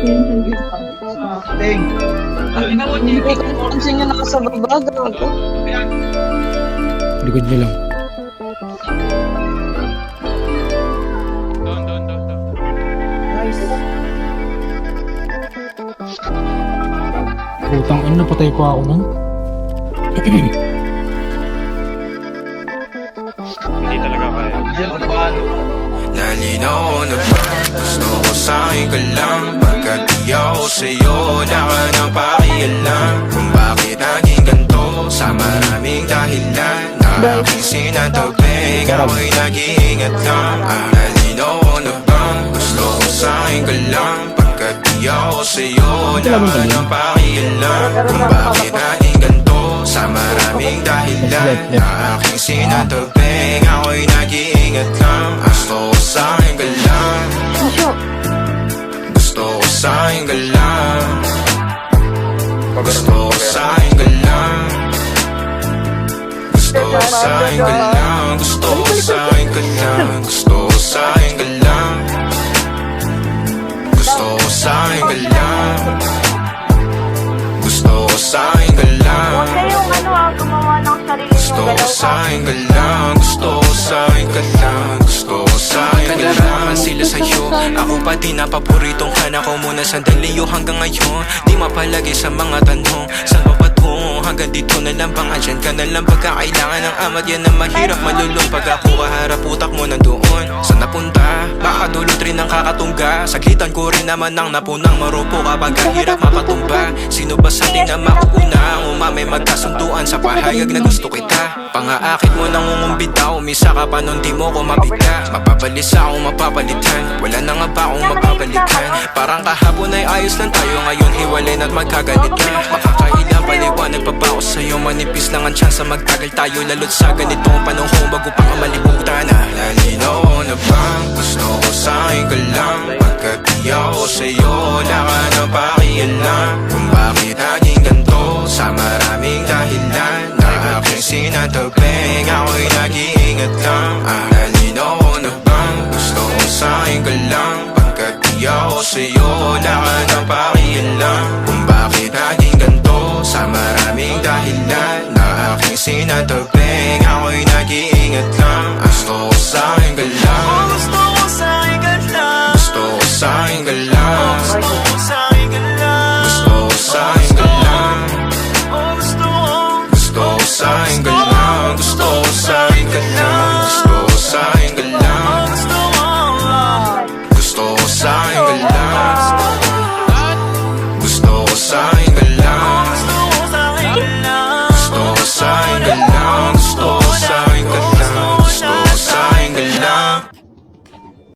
Ting. Hindi ko pansin nyo nasa baba, gago. Likod nyo lang. Putang ina, napatay ko ako nun. Hindi talaga kaya. Diyan ang paano. Nalinaw na ba? Gusto ko sa'yo ka lang. Pagkat di ako sa'yo, wala ka nang pakialam. Kung bakit naging ganito, sa maraming dahilan na aking sinatagping, ako'y nag-iingat lang. Nalinaw na ba? Gusto ko sa'yo ka lang. Pagkat di ako sa'yo, wala ka nang pakialam. Kung bakit naging ganito, sa maraming dahilan na aking sinatagping, ako'y nag-iingat lang. Gusto ko sa'yo ka lang. Gusto ko sa'yo ka lang. Gusto ko sa'yo ka lang. Gusto ko sa'yo ka lang. Gusto ko sa'yo ka lang. Gusto ko sa'yo ka lang. Gusto ko sa'yo ka lang. Gusto ko sa'yo ka lang. Huwag kayong gumawa ng sarili Gusto ko sa'yo ka lang. Gusto ko sa'yo ka lang. Gusto ko sa'yo ka lang. Sila sa'yo, ako pa din na paboritong ka na ko muna sandali yo hanggang ngayon. Di mapalagi sa mga tanong, saan pa patungo? Hanggang dito na lang bang andyan ka na lang pagkakailangan ng amat. Yan ang mahirap malulong pag ako kaharap utak mo nandoon. Saan napunta? Baka dulot rin ang kakatungga. Saglitan ko rin naman ang napunang marupo kapag kahirap mapatumba. Sino ba sa atin na makuuna? Ang umamay magkasunduan sa pahayag na gusto kita. Pangaakit mo nang umumbita, umisa ka pa nun di mo ko mabigla. Mapabalisa akong mapapalitan, wala na nga ba akong mapapalitan? Parang kahapon ay ayos lang tayo, ngayon hiwalay na't magkagalit na. Makakailang paliwanag pa ba ako sa'yo? Manipis lang ang tsansa magtagal tayo, lalo't sa ganitong panahon bago pa ka malibutan. Nalinaw na bang gusto ko sa'yo ka lang? Pagkat di ako sa'yo, wala ka nang pakialam. Kung bakit naging ganito, sa maraming dahilan na aking sinatagping, ako'y nag-iingat lang. Nalinaw na bang gusto ko sa'yo ka lang? Pagkat di ako sa'yo, wala ka nang pakialam. Kung bakit naging ganito, sa maraming dahilan na aking sinatagping, ako'y nag-iingat lang.